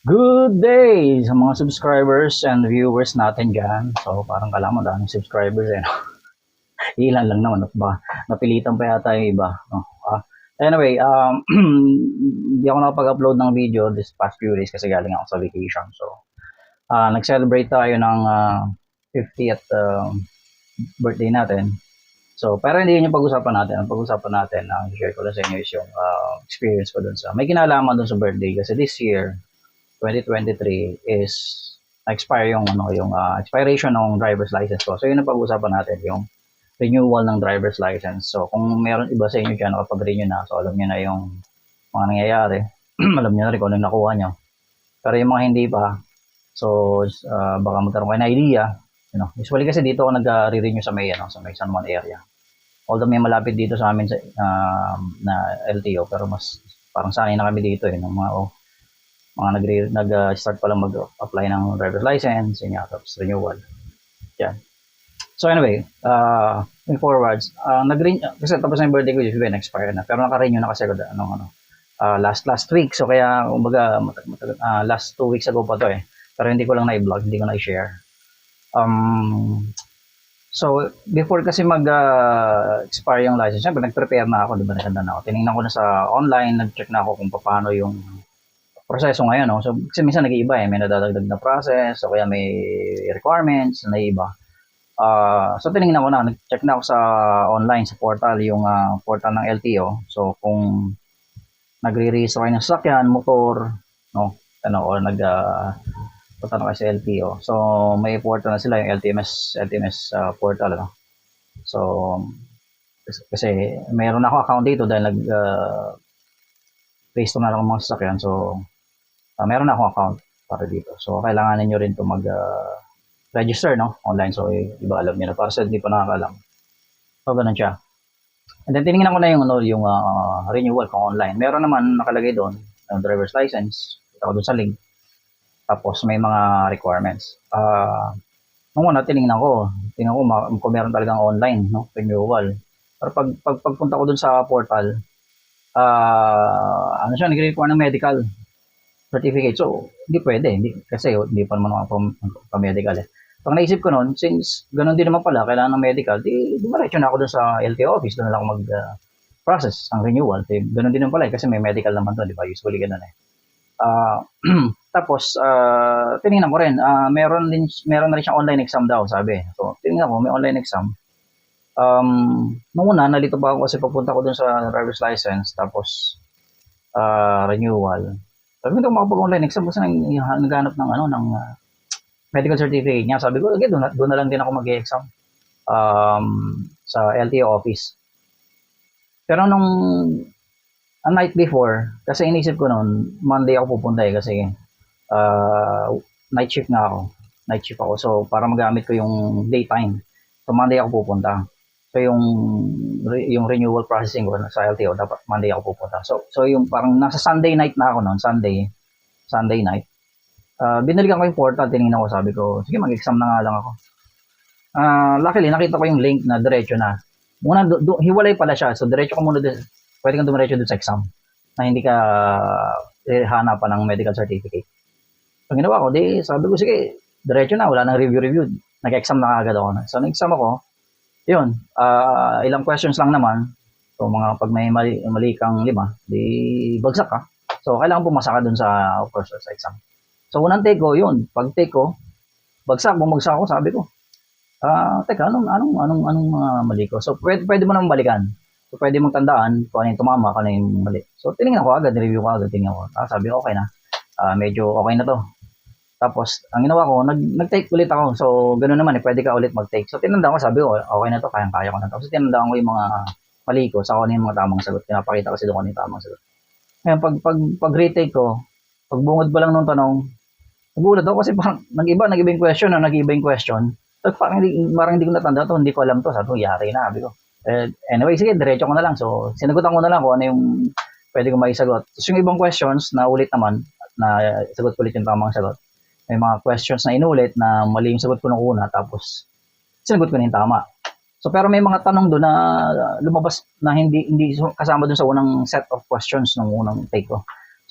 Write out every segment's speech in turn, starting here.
Good day sa mga subscribers and viewers natin dyan. So, parang kala mo daming subscribers eh. No? Ilan lang naman. Ba? Napilitan pa yata yung iba. No? Anyway, hindi ako nakapag-upload ng video this past few days kasi galing ako sa vacation. So, nag-celebrate tayo ng 50th birthday natin. So, pero hindi yun yung pag-usapan natin. Ang pag-usapan natin, ang share ko lang sa inyo is yung experience ko dun sa, may kinalaman dun sa birthday kasi this year, 2023 is expire yung expiration ng driver's license ko. So yun ang pag-usapan natin, yung renewal ng driver's license. So kung meron iba sa inyo diyan nakapag-renew na, so alam niyo na yung mga nangyayari. Alam niyo na rin kung ano yung nakuha niyo. Pero yung mga hindi pa, so baka magkaroon kayo ng idea. Usually kasi dito ako nag-renew sa may San Juan area. Although may malapit dito sa amin na LTO, pero mas parang sanay na kami dito ng mga nag-start pa lang mag-apply ng driver's license, yun nga, tapos renewal. Yan. So anyway, in forwards, kasi tapos na yung birthday ko, usually na-expire na. Pero naka-renew na kasi last week. So kaya, kumbaga, last 2 weeks ago pa to eh. Pero hindi ko lang na-vlog, hindi ko na-share. So, before kasi mag-expire yung license, syempre nag-prepare na ako, di ba, naganda na ako. Tinignan ko na sa online, nag-check na ako kung paano yung proseso ngayon, no? So, kasi minsan nag-iiba eh. May nadadagdag na process, o kaya may requirements na iba. So, tinignan ko na. Nag-check na ako sa online, sa portal, yung portal ng LTO. So, kung nagre-register kayo ng sasakyan, motor, no? O punta na kayo sa LTO. So, may portal na sila, yung LTMS portal, no? So, kasi mayroon ako account dito dahil register na lang ang mga sasakyan. So, meron na akong account para dito. So, kailangan niyo rin to mag-register, no? Online. So, iba alam niyo na. Para sa hindi pa nakakalam. So, ganun siya. And then, tinignan ko na yung renewal kung online. Meron naman nakalagay doon, yung driver's license. Ito ko doon sa link. Tapos, may mga requirements. Nung una, tinignan ko kung meron talagang online, no? Renewal. Pero pagpunta ko doon sa portal, nagre-require ng medical certificate. So, hindi pwede. Kasi hindi pa naman ako pa-medical eh. Pag naisip ko noon, since ganun din naman pala, kailangan ng medical, dumaretso na ako dun sa LTO office, doon na lang ako mag-process ng renewal. Ganun din naman pala kasi may medical naman to, di ba? Usually ganun eh. Tapos, tinignan ko rin, meron na rin siyang online exam daw, sabi. So, tinignan ko, may online exam. Nung una, nalito pa ako kasi pagpunta ko dun sa driver's license, tapos renewal. Sabi ko, makapag-online exam kasi naghanap ng medical certificate niya. Sabi ko, okay, doon na lang din ako mag-exam sa LTO office. Pero nung a night before, kasi inisip ko noon, Monday ako pupunta kasi night shift na ako. Night shift ako. So, para magamit ko yung daytime. So, Monday ako pupunta. So, yung renewal processing ko sa LTO, dapat Monday ako pupunta. So yung parang nasa Sunday night na ako noon, Sunday night. Binalikan ko yung portal, tinignan ko, sabi ko, sige, mag-exam na nga lang ako. Luckily, nakita ko yung link na diretso na. Muna, hiwalay pala siya. So, diretso ka muna doon. Pwede kang dumiretso doon sa exam na hindi ka hanapan ng medical certificate. Ang ginawa ko, sabi ko, sige, diretso na, wala nang review. Nag-exam na agad ako. So, nag-exam ako, yun, ilang questions lang naman. So, pag may mali kang 5, bagsak ka. So, kailangan pumasa ka dun of course, sa exam. So, unang take ko, yun. Pag take ko, bumagsak ako, sabi ko. Teka, anong mga mali ko? So, pwede mo naman balikan. So, pwede mong tandaan kung ano yung tumama, kung ano yung mali. So, tinignan ko agad, review ko agad, tingnan ko. Sabi ko, okay na. Medyo okay na to. Tapos, ang ginawa ko, nag-take ulit ako. So, ganoon naman pwede ka ulit mag-take. So, tinandaan ko, sabi ko, okay na to, kayang-kaya ko na to. So, tinandaan ko yung mga mali ko, sa ano yung mga tamang sagot. Pinapakita kasi doon ano yung tamang sagot. Ngayon, pag-retake ko, pagbungod pa lang nung tanong, nagulat ako kasi parang nag-iba yung question, nag-iba yung question. So, parang hindi ko natanda to, hindi ko alam to. Sabi ko, yari na, sabi ko. Anyway, sige, diretso ko na lang. So, sinagutan ko na lang kung ano yung pwede ko maisagot. Tapos yung ibang questions na ulit naman, na sagot ulit yung tamang sagot. May mga questions na inulit na mali yung sagot ko nung una, tapos sinagot ko na yung tama. So, pero may mga tanong doon na lumabas na hindi kasama doon sa unang set of questions ng unang take ko.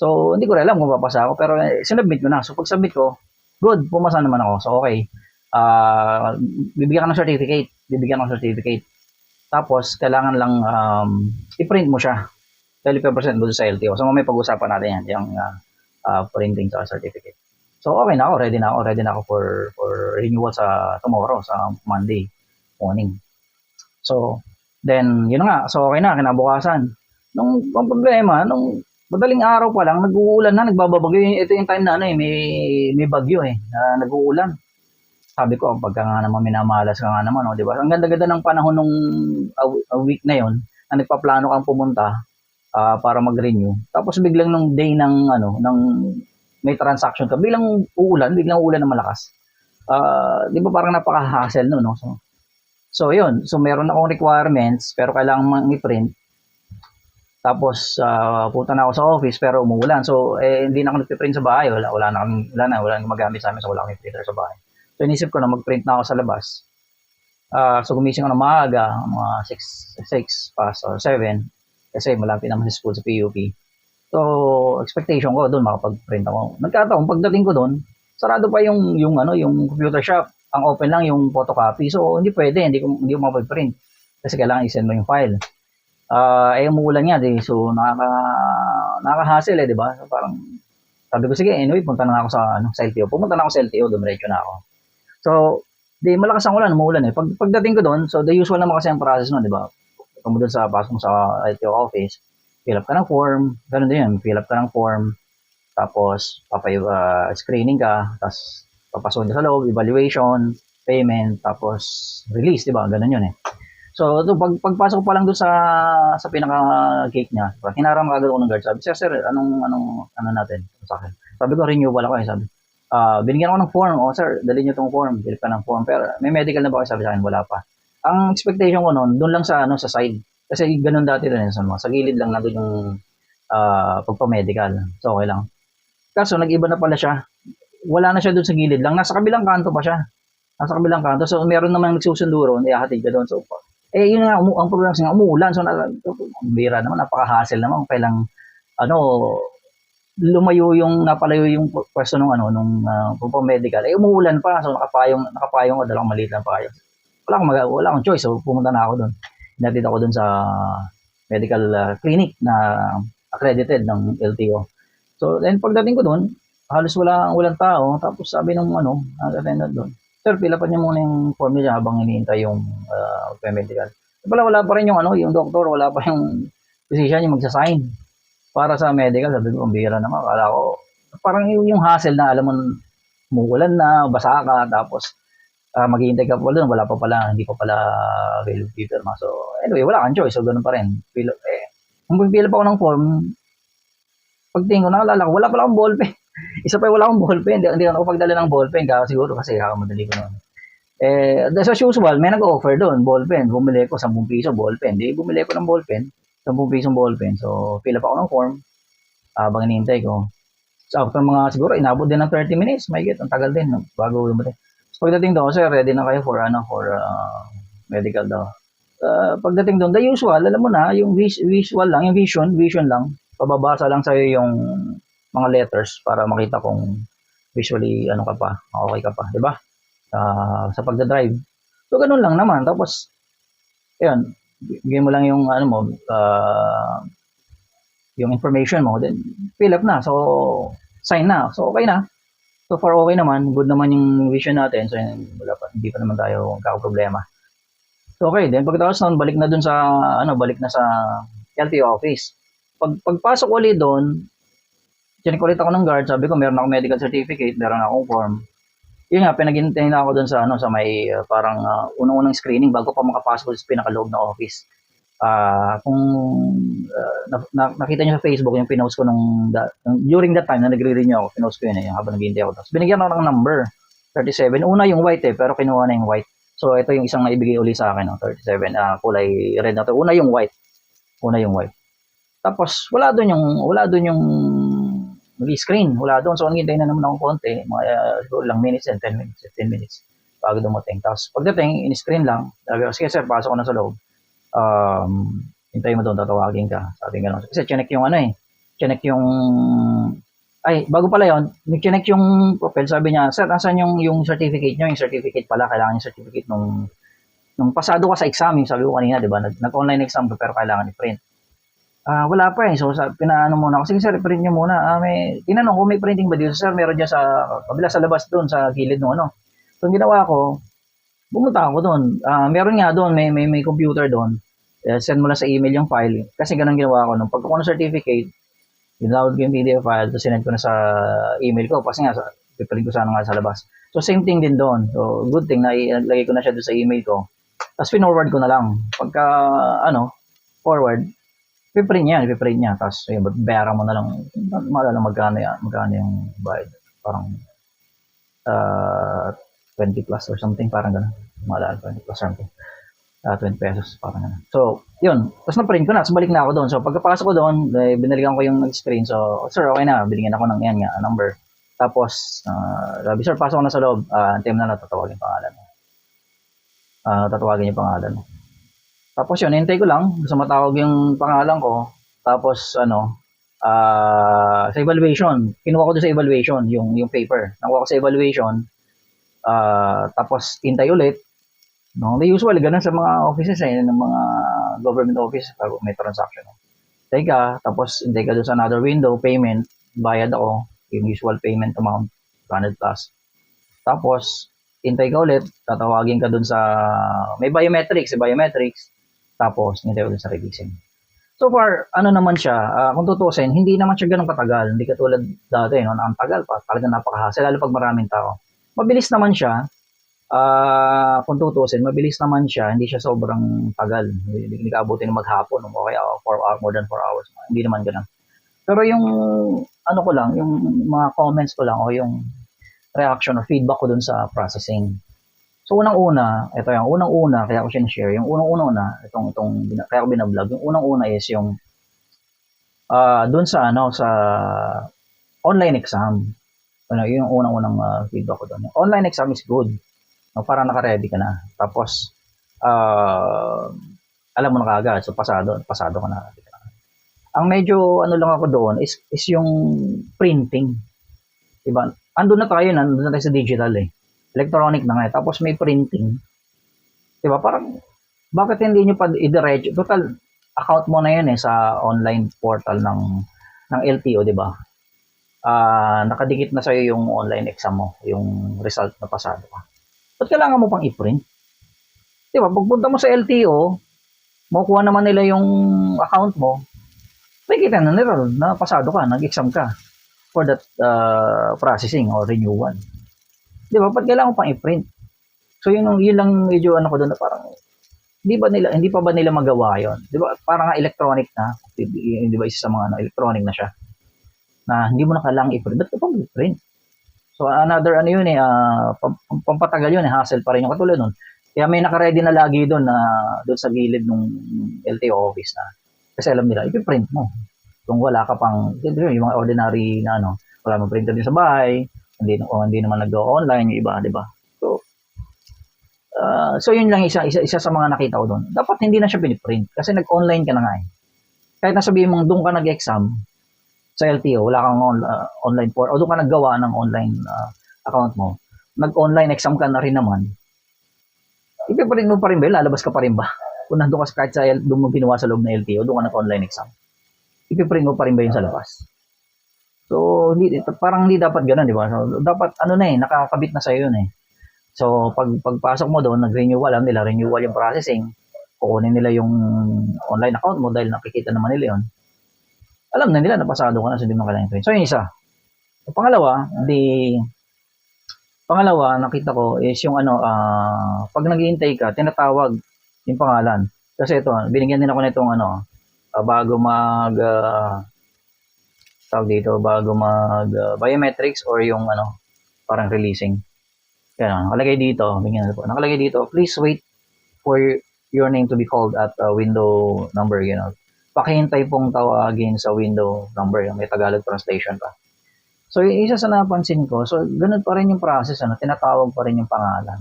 So, hindi ko rin alam kung papasa ako, pero sinubmit ko na. So, pag submit ko, good, pumasa naman ako. So, okay. Ah, bibigyan ka ng certificate. Bibigyan ng certificate. Tapos, kailangan lang i-print mo siya. 25% doon sa LTO. So, may pag-usapan natin yan, yung printing sa certificate. So, okay na ako. Ready na ako for renewal sa tomorrow, sa Monday morning. So, then, yun nga. So, okay na, kinabukasan. Ang problema, madaling araw pa lang, nag-uulan na, nagbabagyo. Ito yung time na may bagyo na nag-uulan. Sabi ko, pagka nga naman minamalas ka nga naman, di ba? Ang ganda-ganda ng panahon nung a week na yon na nagpaplano kang pumunta para mag-renew. Tapos biglang nung day ng may transaction ka, biglang uulan na malakas. Di ba parang napaka-hassle no? So yun. So meron akong requirements pero kailangan mang i-print. Tapos punta na ako sa office pero umuulan. So hindi na ako nagpe-print sa bahay. Wala na magamit sa amin, so wala akong printer sa bahay. So inisip ko na mag-print na ako sa labas. So gumising ako ng maaga, mga 6 past or 7 kasi malapit naman sa school sa PUP. So expectation ko doon makapag-print ako. Nagkataon pagdating ko doon, sarado pa yung computer shop. Ang open lang yung photocopy. So hindi pwede, hindi ko makapag-print kasi kailangan i-send mo yung file. Umuulan nga so nakaka-hassle di ba? So, parang sabi ko sige, anyway, punta na ako sa LTO. Pumunta na ako sa LTO, dumiretso na ako. So, malakas ang ulan, umuulan Pagdating ko doon, so the usual naman kasi ang process nun, di ba? Kung doon pasok mo sa LTO office, fill up ka ng form, ganun din yun, fill up ka ng form, tapos screening ka, tapos papasok ka sa loob, evaluation, payment, tapos release, di ba? Ganun yun So, pagpasok ko pa lang doon sa pinaka-gate niya, hinaram agad ako ng guard. Sabi, sir, anong natin sa akin? Sabi ko, renewal ako sabi. Binigyan ako ng form. Sir, dali niyo tong form. Bilip ka ng form. Pero may medical na ba kayo? Sabi sa akin, wala pa. Ang expectation ko noon, doon lang sa side. Kasi ganun dati rin sa gilid lang na doon yung pagpa-medical. So, okay lang. Kaso, nag-iba na pala siya. Wala na siya doon sa gilid lang. Nasa kabilang kanto pa siya. So, meron naman nagsusunduro. Ihahatid ka doon. So, yun nga, ang problema kasi umuulan. So, bira naman, napaka-hassle naman. Kailang, napalayo yung pwesto nung medical. Umuulan pa. So, nakapayong ko, dalawang maliit lang pa kayo. Wala akong choice. So, pumunta na ako doon. Hinatid ako doon sa medical clinic na accredited ng LTO. So, then pagdating ko doon, halos walang tao. Tapos sabi nung attendant doon, sir, pilapan niyo muna yung form niya habang iniintay yung medical. Wala pa rin yung doktor, wala pa yung physician yung magsasign para sa medical. Sabi ko, ang bihira naman. Akala ko, parang yung hassle na, alam mo, umuulan na, basa ka, tapos maghihintay ka pa doon, wala pa pala, hindi pa pala available paper. So, anyway, wala kang choice. So, ganun pa rin. Kung pipila pa ako ng form, pagtingin ko, nakalala ko, wala pala akong ballpen. Isa pa wala akong ballpen. Hindi ako pagdala ng ballpen siguro kasi kakamadali ko noon. As usual, may nag-offer doon, ballpen. Bumili ko 10 piso ballpen. Bumili ko ng ballpen, 10 pisong ballpen. So, fill up ako ng form habang hinihintay ko. So, after siguro, inabot din ng 30 minutes. Ang tagal din bago dumating. So, pagdating doon, sir, ready na kayo for medical daw. Pagdating doon, the usual, alam mo na, yung visual lang, yung vision lang. Pababasa lang sa'yo yung mga letters para makita kung visually ka pa, okay ka pa, di ba? Sa pagdadrive. So, ganun lang naman. Tapos, ayun, bigyan mo lang yung yung information mo, then fill up na. So, sign na. So, okay na. So, far okay naman. Good naman yung vision natin. So, hindi pa naman tayo kakaproblema. So, okay. Then, pagkatapos nun, balik na sa LTO office. Pagpasok ulit doon, chinik ulit ako ng guard. Sabi ko, meron akong medical certificate, meron akong form. Yun nga, pinaghintay na ako doon sa may parang unang-unang screening bago pa makapasok sa pinakaloob na office. Kung nakita niyo sa Facebook yung pinost ko during that time na nagre-renew ako, pinost ko yun habang naghihintay ako. Tapos binigyan ako ng number, 37. Una yung white pero kinuha na yung white. So ito yung isang naibigay uli sa akin, 37, kulay red na to. Una yung white. Tapos wala doon yung mag-screen, wala doon. So, hintay na naman akong konti, siguro lang minutes and 10 minutes, 15 minutes bago dumating. Tapos, pagdating, in-screen lang, sabi ko, sige sir, pasok ko na sa loob. Hintay mo doon, tatawagin ka. Sabi nga lang. Kasi, chinek chinek yung, ay, bago pala yun, chinek yung profile, sabi niya, sir, asan yung certificate nyo? Yung certificate pala, kailangan yung certificate nung pasado ka sa exam, yung sabi ko kanina, di ba? Nag-online exam ka, pero kailangan i-print. Wala pa eh. So, pinaano muna ako. Sige sir, print nyo muna. Tinanong ko, may printing ba dito? Sir, meron dyan sa kabila sa labas doon, sa gilid no ano. So, ang ginawa ko, pumunta ako doon. Meron nga doon, may computer doon. Send mo lang sa email yung file. Kasi ganun ginawa ko. Nung pagkuha ng certificate, download ko yung PDF file, tapos sinend ko na sa email ko. Kasi nga, piprint ko sana nga sa labas. So, same thing din doon. So, good thing na ilagay ko na siya doon sa email ko. Tapos, pinorward ko na lang. Pagka, forward, piprint niya. Tapos, bayaran mo na lang. Maalala magkano yung bayad. Parang, 20 plus or something, parang gano'n. Maalala, 20 plus something. 20 pesos, parang gano'n. So, yun. Tapos na-print ko na. Tapos balik na ako doon. So, pagkapasok ko doon, binalikan ko yung nag-screen. So, sir, okay na. Binigyan ako ng yan nga, number. Tapos, sabi, sir, pasok ko na sa loob. Antayin mo na, tatawagin yung pangalan mo. Tatawagin yung pangalan mo. Tapos yun, hintay ko lang. Gusto matawag yung pangalan ko. Tapos, sa evaluation. Kinuha ko doon sa evaluation, yung paper. Nakuha ko sa evaluation. Tapos, hintay ulit. No, the usual, ganun sa mga offices ng mga government office pag may transaction. Hintay ka, tapos hintay ka doon sa another window, payment, bayad ako, yung usual payment amount, 100 plus. Tapos, hintay ka ulit, tatawagin ka doon sa, may biometrics, tapos hintay ulit sa releasing. So far, naman siya, kung tutusin, hindi naman siya ganun katagal, hindi katulad dati, no, ang tagal pa, talagang napakahasel, lalo pag maraming tao. Mabilis naman siya, kung tutusin, mabilis naman siya, hindi siya sobrang tagal. Hindi ka abutin ng maghapon, okay, 4 hours, more than 4 hours. Hindi naman ganun. Pero yung, ko lang, yung mga comments ko lang, o yung reaction o feedback ko dun sa processing. So, unang-una, kaya ko share, yung unang-una, kaya ko binablog, yung unang-una is yung, dun sa, sa online exam. Yung unang-unang feedback ko dun. Yung online exam is good. No, para naka-ready ka na. Tapos, alam mo na kagad. So, pasado ka na. Ang medyo, lang ako doon is yung printing. Diba? Nandun na tayo sa digital eh. Electronic na nga. Tapos may printing. Diba? Parang, bakit hindi nyo pa i-diretso? Total, account mo na yun sa online portal ng LTO, diba? Nakadikit na sa'yo yung online exam mo. Yung result na pasado ka. Ba't kailangan mo pang i-print? Diba? Pagpunta mo sa LTO, makukuha naman nila yung account mo, may kita na nila na pasado ka, nag-exam ka for that processing or renewal. Diba? Ba't kailangan mo pang i-print? So, yun lang medyo ko doon na parang, hindi pa ba nila magawa yun? Diba? Parang nga electronic na. Diba isa sa mga electronic na siya. Na hindi mo na kailangan i-print. Ba't ka pang i-print? So, another yun pampatagal yun hassle pa rin yung katulad nun. Kaya may naka-ready na lagi doon doon sa gilid ng LTO office na. Kasi alam nila, i-print mo. Kung wala ka pang, yung mga ordinary na wala mong printer din sa bahay, hindi naman nag-online yung iba, di ba? So yun lang isa sa mga nakita ko doon. Dapat hindi na siya piniprint kasi nag-online ka na nga eh. Kahit nasabihin mong doon ka nag-exam, sa LTO, wala kang online o doon ka naggawa ng online account mo, nag-online exam ka na rin naman, ipiprint mo pa rin ba? Lalabas ka pa rin ba? Kung nandun ka kahit sa doon mo ginawa sa loob ng LTO, doon ka nag-online exam, ipiprint mo pa rin ba yun sa labas? So, parang hindi dapat ganun, di ba? So, dapat, nakakabit na sa'yo yun eh. So, pagpasok mo doon, nag-renewal, alam nila, renewal yung processing, kukunin nila yung online account mo dahil nakikita naman nila yun. Alam na nila, napasado ka na, so hindi mo kailangan print. So, yun isa. So, pangalawa, nakita ko is yung pag naghihintay ka, tinatawag yung pangalan. Kasi ito, binigyan din ako nitong bago biometrics or yung parang releasing. Kaya nakalagay dito, please wait for your name to be called at window number, pakihintay pong tawagin sa window number, yung may Tagalog translation pa. So, isa sa napansin ko, so, ganun pa rin yung process, tinatawag pa rin yung pangalan.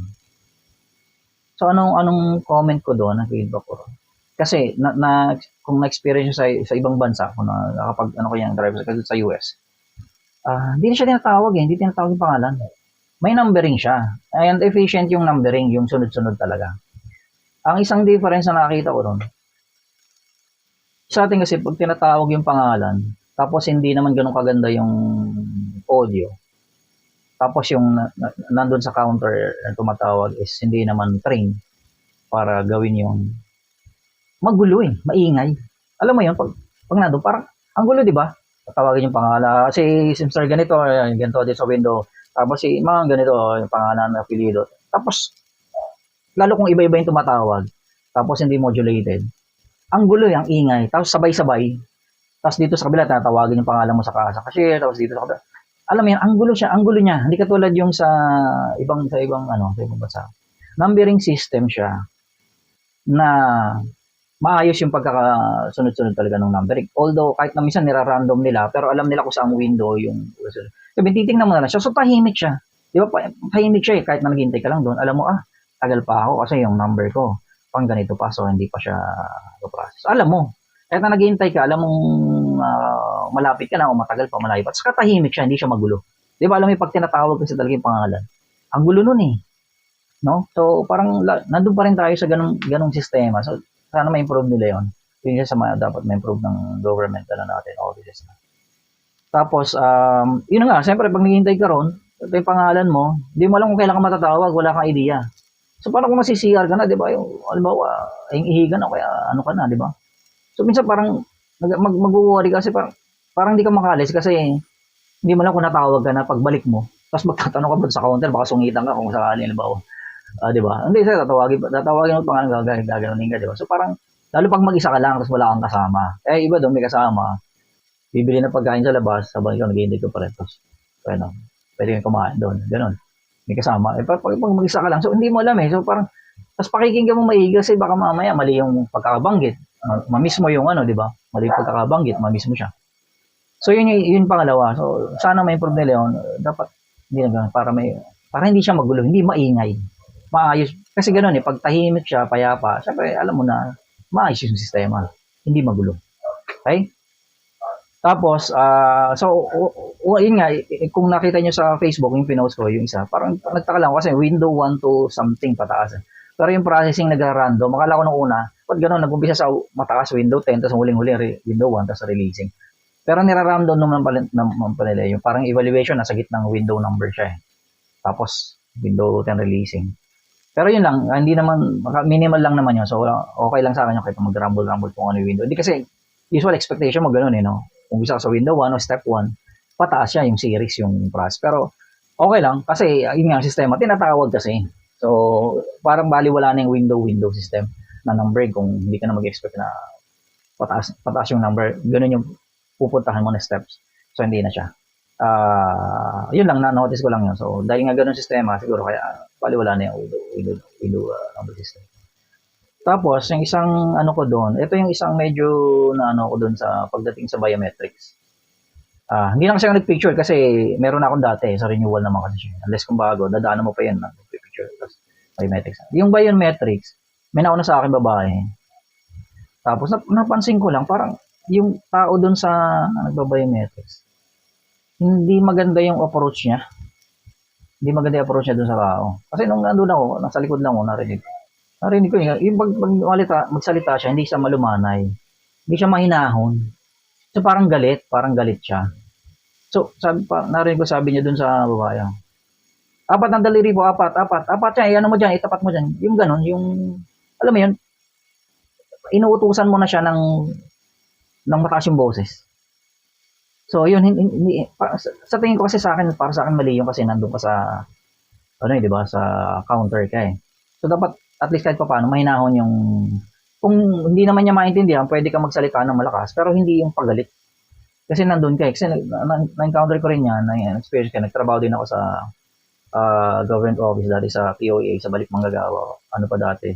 So, anong comment ko doon, ang feedback ko? Kasi kung na-experience sa ibang bansa, kung nakapag ano ko yan, drive sa US, hindi na siya tinatawag eh, hindi tinatawag yung pangalan. May numbering siya. And efficient yung numbering, yung sunod-sunod talaga. Ang isang difference na nakita ko doon, sa atin kasi pag tinatawag yung pangalan, tapos hindi naman ganun kaganda yung audio, tapos yung nandun sa counter na tumatawag is hindi naman trained para gawin yung magulo eh, maingay. Alam mo yun, pag nandun, parang ang gulo, di ba? Tatawagin yung pangalan, si Simstar ganito, ganito dito sa window, tapos si mga ganito, yung pangalan na apelido. Tapos, lalo kung iba-iba yung tumatawag, tapos hindi modulated, ang gulo ang ingay, tapos sabay-sabay, tapos dito sa kabila, tatawagin yung pangalan mo sa cashier, tapos dito sa kabila. Alam mo yan, ang gulo niya, hindi katulad yung sa ibang bansa. Numbering system siya na maayos yung pagkakasunod-sunod talaga ng numbering. Although, kahit na minsan nira-random nila, pero alam nila kung saan window yung sabi, titingnan mo na lang siya. So, tahimik siya. Di ba, tahimik siya eh. Kahit na naghihintay ka lang doon, alam mo, tagal pa ako kasi yung number ko, pang ganito pa, so hindi pa siya process. Alam mo, kahit na naghihintay ka, alam mong malapit ka na o matagal pa, malayo pa. Saka tahimik siya, hindi siya magulo. Di ba, alam mo, pag tinatawag kasi talaga yung pangalan, ang gulo nun eh. No? So, parang nandun pa rin tayo sa ganung sistema. So, sana ma-improve nila yun. Yun sa dapat ma-improve ng government natin, offices na. Tapos, yun nga, siyempre, pag naghihintay ka ron, ito yung pangalan mo, hindi mo alam kung kailan ka matatawag, wala kang idea. So, parang kung nasi-CR ka na, di ba, yung, halimbawa, yung ihigan o kaya ano ka na, di ba? So, minsan parang, mag-worry kasi parang hindi ka makalis kasi hindi mo lang kung natawag ka na pagbalik mo. Tapos magtatanong ka ba sa counter, baka sungitan ka kung sakali, halimbawa. Di ba? Hindi, sir, tatawagin mo pangalan, gaganunin ka, di ba? So, parang, lalo pag mag-isa ka lang, tapos wala kang kasama. Iba doon, may kasama, bibili na pagkain sa labas, sabang ikaw, naghihintay ko pa rin. Tapos, pwede kang kumain doon, ganun. May kasama. Pag mag-isa ka lang, so hindi mo alam eh. So, parang, tapos pakikinggan mo maigi kasi baka mamaya mali yung pagkakabanggit. Mamiss mo yung di ba? Mali yung pagkakabanggit, mamiss mo siya. So, yun pangalawa. So, sana may improve nila yun. Dapat, hindi na ganun, para hindi siya magulo, hindi maingay. Maayos. Kasi gano'n pag tahimik siya, payapa, syempre alam mo na, maayos yung sistema. Hindi magulo. Okay? Tapos, yun nga, kung nakita nyo sa Facebook, yung pinost ko, yung isa, parang nagtaka lang kasi window 1 to something pataas. Pero yung processing nagra-random, makala ko nung una, pag gano'n, nag-umpisa sa mataas window 10, tapos huling-huli window 1, tapos releasing. Pero nira-random naman pala yung parang evaluation, nasa gitnang window number siya eh. Tapos, window 10 releasing. Pero yun lang, hindi naman, minimal lang naman yun. So, okay lang sa akin yung kahit mag-rumble kung ano yung window. Hindi kasi, usual expectation mo ganun no? Kung bisa ka sa window 1 o step 1, pataas siya yung series, yung price. Pero, okay lang, kasi, yun nga, sistema, tinatawag kasi. So, parang baliwala na yung window system na numbering kung hindi ka na mag-expect na pataas yung number. Ganun yung pupuntahan mo na steps. So, hindi na siya. Yun lang, na-notice ko lang yun. So, dahil nga ganun sistema, siguro kaya wala na yung window number system. Tapos, yung isang ko doon, ito yung isang medyo na ko doon sa pagdating sa biometrics. Hindi na kasi ako nag-picture kasi meron akong dati, sa renewal naman kasi siya. Unless kung bago, dadaanan mo pa yan, nag-picture. Tapos, biometrics. Yung biometrics, may nauna sa akin babae. Tapos, napansin ko lang, parang yung tao doon sa nagba-biometrics, hindi maganda yung approach niya. Hindi maganda yung approach niya doon sa tao. Kasi nung nandun ako, nasa likod lang ako, narinig ko yung magsalita siya, hindi siya malumanay. Hindi siya mahinahon. So parang galit siya. So narinig ko sabi niya doon sa babae. 4 ang daliri po, 4 yan, mo dyan, itapat mo dyan. Yung ganun, alam mo yun, inuutusan mo na siya ng mataas yung boses. So, yun, sa tingin ko kasi para sa akin mali yung kasi nandun ka sa, di ba, sa counter ka eh. So, dapat, at least kahit pa paano, mahinahon yung, kung hindi naman niya maintindihan, pwede ka magsalita ng malakas, pero hindi yung pagalit. Kasi nandun ka eh. Kasi na-encounter ko rin yan, experience ka, nagtrabaho din ako sa government office dati sa POA, sa Balik Manggagawa. Ano pa dati?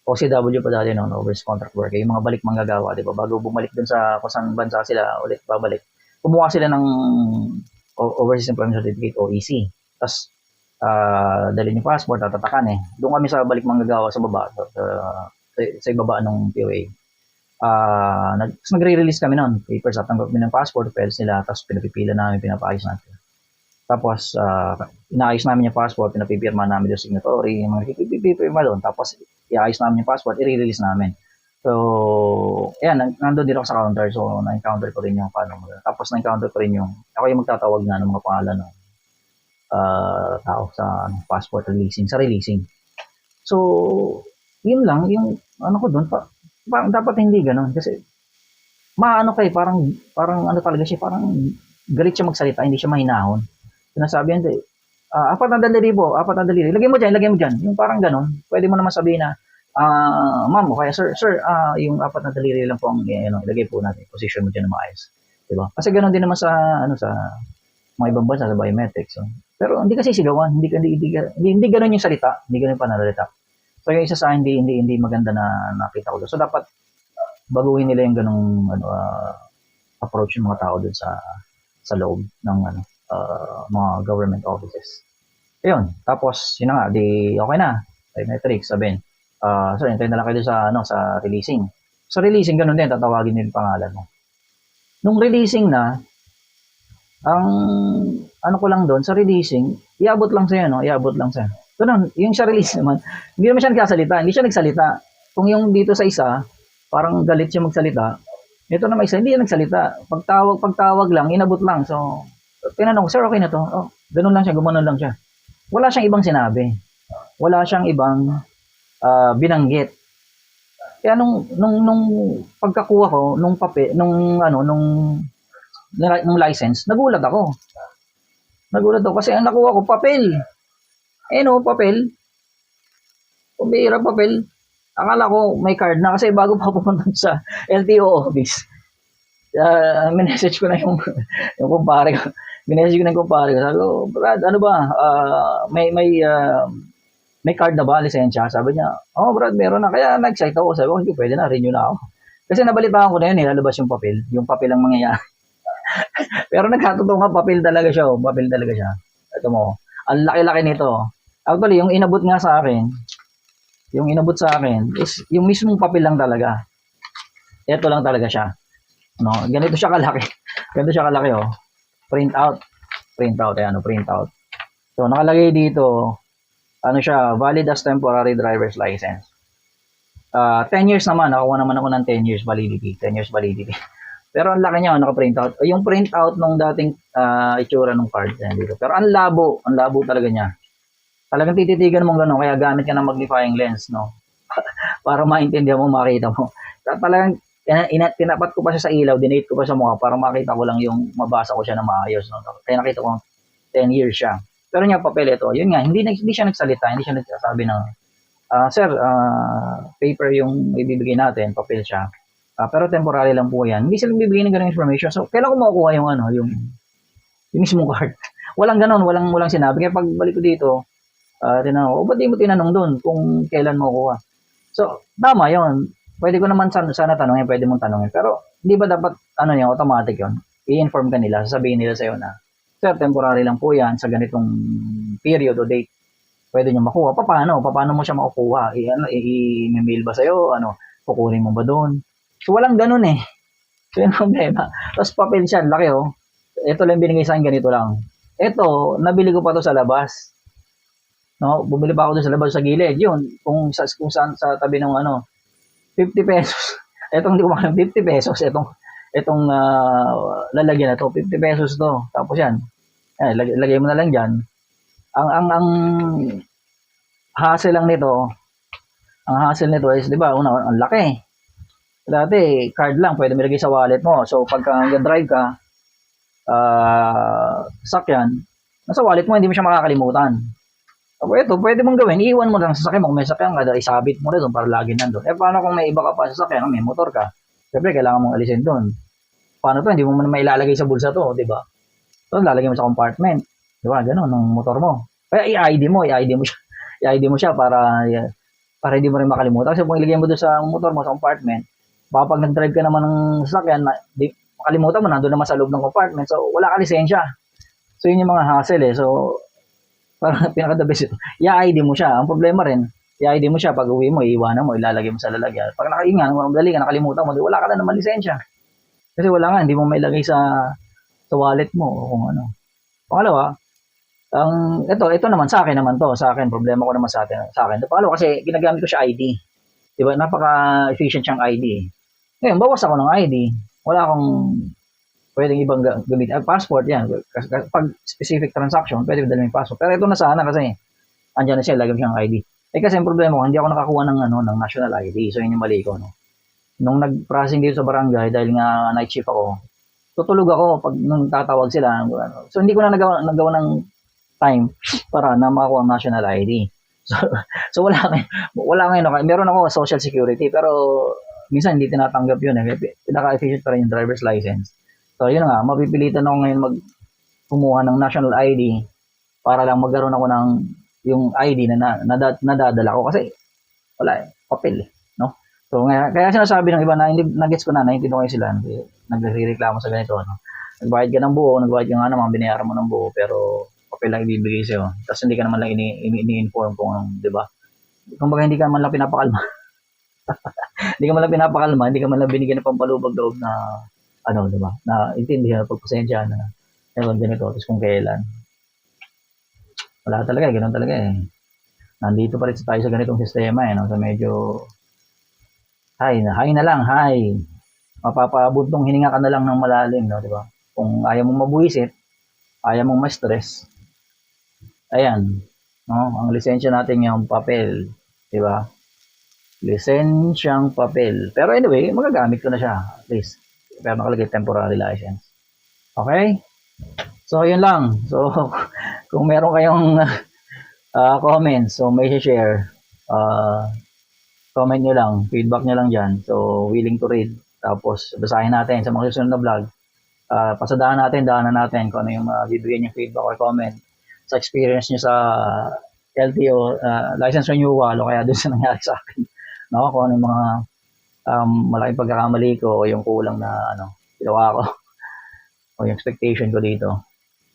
OCW pa dati noon, overseas contract worker, yung mga balik manggagawa, di ba? Bago bumalik dun sa kung saan bansa sila ulit babalik, kumuha sila ng Overseas Employment Certificate, OEC. Tapos, dalhin yung passport, tatatakan eh. Doon kami sa balik manggagawa sa baba, sa sa ibaba ng POA. Nagre-release kami noon. Papers at tanggap kami ng passport, files nila, tapos pinapipila namin, pinapaayos natin. Tapos, inaayos namin yung passport, pinapipirma namin yung signatory, yung mga pipipirma doon. Tapos, iayos namin yung passport, i-release namin. So, ayan, nandun din ako sa counter. So, na-encounter ko rin yung paano. Tapos, na-encounter ko rin yung, ako yung magtatawag na ng mga pangalan ng tao sa passport releasing, sa releasing. So, yun lang, yung ano ko doon, dapat hindi ganun. Kasi, maano kayo, parang ano talaga siya, parang galit siya magsalita, hindi siya mahinahon. Sinasabi yan, apat na daliri po, apat na daliri. Lagay mo dyan. Yung parang ganun. Pwede mo naman sabihin na, ma'am, o kaya sir, yung apat na daliri lang po ang ilagay po natin. Position mo dyan na maayos. Diba? Kasi ganun din naman sa mga ibang bansa, sa biometrics. So. Pero hindi kasi sigawan. Hindi ganun yung salita. Hindi ganun yung pananalita. So yung isa sa hindi maganda na nakita ko doon. So dapat baguhin nila yung ganung approach ng mga tao doon sa loob ng mga government offices. Ayun, tapos yun na nga, okay na. Biometrics, sabihin. So hintayin na lang kayo sa releasing. Sa releasing ganun din, tatawagin nila yung pangalan mo. Nung releasing na, ang ano ko lang doon sa releasing, iabot lang sa'yo. Ganun, yung sa release naman, hindi naman siya nagsalita. Kung yung dito sa isa, parang galit siya magsalita. Ito naman isa, hindi siya nagsalita. Pagtawag lang, inabot lang. So, tinanong, sir, okay na to? Oh, ganun lang siya, gumanon lang siya. Wala siyang ibang sinabi. Wala siyang ibang binanggit. Kaya nung pagkakuha ko, nung license, nagulat ako kasi ang nakuha ko, papel. Papel. Pambihira papel. Akala ko may card na kasi bago pa pupunta sa LTO office. Minessage ko na yung kumpare ko. Sabi ko, Brad, ano ba? May card na ba, lisensya? Sabi niya, Brad, meron na. Kaya nag-excite ako. Sabi ko, hindi, pwede na, renew na ako. Kasi nabalitaan ko na yun, lalabas yung papel. Yung papel ang mangyayari. Pero nagkatotoo nga, papel talaga siya. Ito mo, ang laki-laki nito. Actually, yung inabot sa akin is yung mismong papel lang talaga. Ito lang talaga siya. No, ganito siya kalaki. Print out. Print out. So, nakalagay dito, valid as temporary driver's license. 10 years naman, nakuha naman ako ng 10 years validity. Pero ang laki niya, naka-print out. Yung print out nung dating itsura ng card dito. Pero ang labo talaga niya. Talagang tititigan mo gano'n, kaya gamit ka ng magnifying lens, no? Para maintindihan mo, makita mo. Talagang tinapat ko pa siya sa ilaw, dinate ko pa sa mukha para makita ko lang yung mabasa ko siya na maayos, no? Kaya nakita ko 10 years siya. Pero yung papel ito, yun nga, hindi siya nagsalita, hindi siya nagsasabi ng sir, paper yung ibibigay natin, papel siya. Pero temporary lang po yan. Hindi sila bibigyan ng ganung information. So, kailan ko makukuha yung mismong card? Walang ganon, walang sinabi. Kaya pagbalik ko dito, tinanong ko, ba't di mo tinanong doon kung kailan mo kuha? So, tama yun. Pwede ko naman sana tanongin, pwede mong tanongin. Pero, di ba dapat, automatic yun? I-inform ka nila, sasabihin nila sa'yo na, sir, temporary lang po yan sa ganitong period o date. Pwede nyo makuha. Paano mo siya makukuha? I-mail ba sa'yo? Kukunin mo ba doon? So, walang ganun eh. So, yun ang problema. Tapos, papel siya, laki oh. Ito lang binigay sa akin, ganito lang. Ito, nabili ko pa to sa labas. No, bumili pa ako doon sa labas sa gilid. Yun, kung saan sa tabi ng 50 pesos. Etong hindi ko makakita 50 pesos. Etong lalagyan na to, 50 pesos to. Tapos yan. Lagay mo na lang diyan. Ang hassle lang nito. Ang hassle nito is, 'di ba, ang laki. Dati, card lang, pwede mo ilagay sa wallet mo. So, pagka nag-drive ka, sakyan, nasa wallet mo, hindi mo siya makakalimutan. So, ito, pwede mong gawin, iiwan mo lang sa sakyan mo. Kung may sakyan ka, isabit mo rin para lagi nandun. Paano kung may iba ka pa sa sakyan, may motor ka? Siyempre, kailangan mong alisin doon. Paano to? Hindi mo man mailalagay sa bulsa to, di ba? So, lalagay mo sa compartment. Di ba? Ganun, ng motor mo. Kaya i-ID mo siya. I-ID mo siya para hindi mo rin makalimutan. Kasi kung ilagay mo doon sa motor mo, sa compartment, baka pag nag-drive ka naman ng sasakyan, makalimutan mo, nandun naman sa loob ng compartment. So, wala ka lisensya. So, yun yung mga hassle eh. So, parang pinaka-the best ito. I-ID mo siya. Ang problema rin, i-ID mo siya, pag uwi mo, iiwanan mo, ilalagay mo sa lalagyan. Pag nakaingan, madali ka, nakalimutan mo, di wala ka na naman lisensya. Kasi wala nga, hindi mo mailagay sa wallet mo o kung ano. Pangalawa, ito naman sa akin naman to, sa akin problema ko naman sa akin. Pangalawa kasi ginagamit ko siya ID. 'Di ba? Napaka-efficient siyang ID. Ngayon, bawas ako ng ID. Wala akong pwedeng ibang gamit. Passport yan. Pag specific transaction, pwede dalhin yung passport. Pero ito na sana kasi andyan na siya, lagyan siyang ID. Kasi ang problema ko, hindi ako nakakuha ng national ID. So, yun yung mali ko, no? Nung nag-processing dito sa barangay, dahil nga night shift ako, tutulog ako pag nung tatawag sila. So, hindi ko na nagawa ng time para na makakuha ang national ID. So wala ngayon. Meron ako social security, pero minsan hindi tinatanggap yun. Pinaka-efficient pa rin yung driver's license. So, yun nga, mapipilitan ako ngayon kumuha ng national ID para lang magkaroon ako ng yung ID na nadadala ko kasi wala papel no? So, kaya sinasabi ng iba na nagets ko na, naintindihan ko sila, nagrereklamo sa ganito, no? Nagbayad ka ng buo, nagbayad ka nga naman, binayaran mo ng buo, pero papel lang ibibigay sa'yo. Tapos hindi ka naman lang ini-inform kung, di ba? Kumbaga hindi ka man lang pinapakalma. Hindi ka man lang pinapakalma, hindi ka man lang binigyan ng pampalubag loob na, di ba? Na intindihan, pagpasensya na, ganito, tapos kung kailan. Wala talaga, ganoon talaga eh. Nandito pa rin tayo sa ganitong sistema eh, no? So medyo, hay na lang, hay. Mapapabuntong hininga ka na lang ng malalim, no? Di ba? Kung ayaw mong mabuisit, ayaw mong ma-stress, ayan, no? Ang lisensya natin yung papel, di ba? Lisensyang papel. Pero anyway, magagamit ko na siya, at least. Pero nakalagay temporary license. Okay? So, yun lang. So, kung meron kayong comments, so may share, comment nyo lang, feedback nyo lang dyan. So, willing to read. Tapos, basahin natin sa mga susunod na vlog. Pasadahan natin, daanan natin kung ano yung bibigyan yung feedback or comment sa experience nyo sa LTO, license renewal, o kaya dun sa nangyari sa akin. No? Kung ano yung mga malaking pagkakamali ko o yung kulang na ginawa ko o yung expectation ko dito.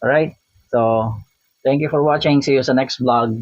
Alright? So, thank you for watching. See you sa next vlog.